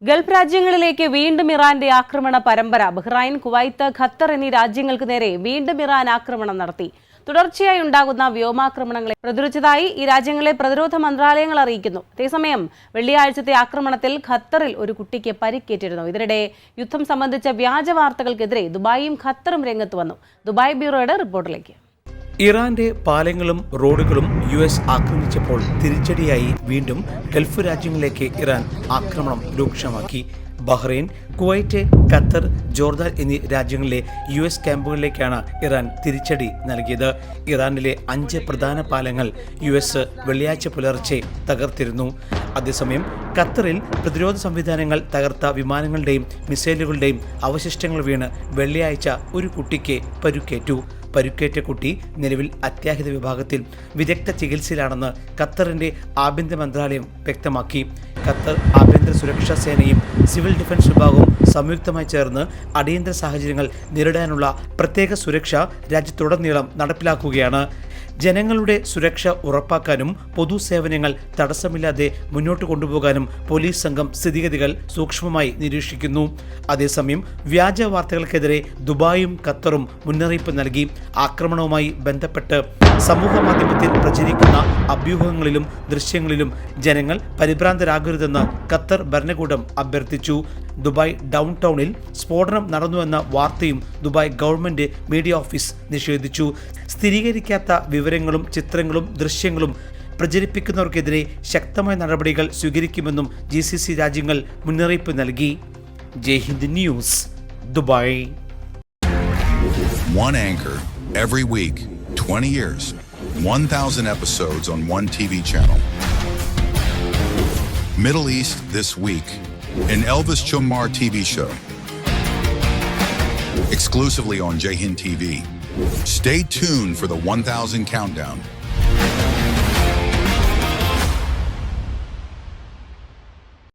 Gulf രാജ്യങ്ങളിലേക്ക് വീണ്ടും ഇറാന്റെ ആക്രമണ പരമ്പര. ബഹ്റൈൻ, കുവൈത്ത്, ഖത്തർ എന്നീ രാജ്യങ്ങൾക്ക് നേരെ വീണ്ടും ഇറാൻ ആക്രമണം നടത്തി. തുടർച്ചയായി ഉണ്ടാകുന്ന വ്യോമാക്രമണങ്ങളെ പ്രതിരോധിച്ചതായി ഈ രാജ്യങ്ങളെ പ്രതിരോധ മന്ത്രാലയങ്ങൾ അറിയിക്കുന്നു. അതേസമയം വെള്ളിയാഴ്ചത്തെ ആക്രമണത്തിൽ ഖത്തറിൽ ഒരു കുട്ടിക്ക് പരിക്കേറ്റിരുന്നു. ഇതിനിടെ യുദ്ധം സംബന്ധിച്ച വ്യാജ വാർത്തകൾക്കെതിരെ ദുബായും ഖത്തറും രംഗത്ത് വന്നു. ദുബായ് ബ്യൂറോയുടെ റിപ്പോർട്ടിലേക്ക്. ഇറാന്റെ പാലങ്ങളും റോഡുകളും US ആക്രമിച്ചപ്പോൾ തിരിച്ചടിയായി വീണ്ടും ഗൾഫ് രാജ്യങ്ങളിലേക്ക് ഇറാൻ ആക്രമണം രൂക്ഷമാക്കി. ബഹ്റൈൻ, കുവൈറ്റ്, ഖത്തർ, ജോർദാൻ എന്നീ രാജ്യങ്ങളിലെ US ക്യാമ്പുകളിലേക്കാണ് ഇറാൻ തിരിച്ചടി നൽകിയത്. ഇറാനിലെ 5 പ്രധാന പാലങ്ങൾ US വെള്ളിയാഴ്ച പുലർച്ചെ തകർത്തിരുന്നു. അതേസമയം ഖത്തറിൽ പ്രതിരോധ സംവിധാനങ്ങൾ തകർത്ത വിമാനങ്ങളുടെയും മിസൈലുകളുടെയും അവശിഷ്ടങ്ങൾ വീണ് വെള്ളിയാഴ്ച ഒരു കുട്ടിക്ക് പരുക്കേറ്റു. പരുക്കേറ്റ കുട്ടി നിലവിൽ അത്യാഹിത വിഭാഗത്തിൽ വിദഗ്ധ ചികിത്സയിലാണെന്ന് ഖത്തറിന്റെ ആഭ്യന്തര മന്ത്രാലയം വ്യക്തമാക്കി. ഖത്തർ ആഭ്യന്തര സുരക്ഷാ സേനയും സിവിൽ ഡിഫൻസ് വിഭാഗവും സംയുക്തമായി ചേർന്ന് അടിയന്തര സാഹചര്യങ്ങൾ നേരിടാനുള്ള പ്രത്യേക സുരക്ഷ രാജ്യത്തുടനീളം നടപ്പിലാക്കുകയാണ്. ജനങ്ങളുടെ സുരക്ഷ ഉറപ്പാക്കാനും പൊതുസേവനങ്ങൾ തടസ്സമില്ലാതെ മുന്നോട്ട് കൊണ്ടുപോകാനും പോലീസ് സംഘം സ്ഥിതിഗതികൾ സൂക്ഷ്മമായി നിരീക്ഷിക്കുന്നു. അതേസമയം വ്യാജ വാർത്തകൾക്കെതിരെ ദുബായും ഖത്തറും മുന്നറിയിപ്പ് നൽകി. ആക്രമണവുമായി ബന്ധപ്പെട്ട് സമൂഹ മാധ്യമത്തിൽ പ്രചരിക്കുന്ന അഭ്യൂഹങ്ങളിലും ദൃശ്യങ്ങളിലും ജനങ്ങൾ പരിഭ്രാന്തരാകരുതെന്ന് ഖത്തർ ഭരണകൂടം അഭ്യർത്ഥിച്ചു. ദുബായ് ഡൗൺ ടൗണിൽ സ്ഫോടനം നടന്നുവെന്ന വാർത്തയും ദുബായ് ഗവൺമെന്റ് മീഡിയ ഓഫീസ് നിഷേധിച്ചു. സ്ഥിരീകരിക്കാത്ത വിവരങ്ങളും ചിത്രങ്ങളും ദൃശ്യങ്ങളും പ്രചരിപ്പിക്കുന്നവർക്കെതിരെ ശക്തമായ നടപടികൾ സ്വീകരിക്കുമെന്നും GCC രാജ്യങ്ങൾ മുന്നറിയിപ്പ് നൽകി. Jaihind News, Dubai. One anchor every week, 20 years, 1,000 episodes on one TV channel. Middle East this week, an Elvis Chumar TV show. Exclusively on Jaihind TV. Stay tuned for the 1,000 countdown.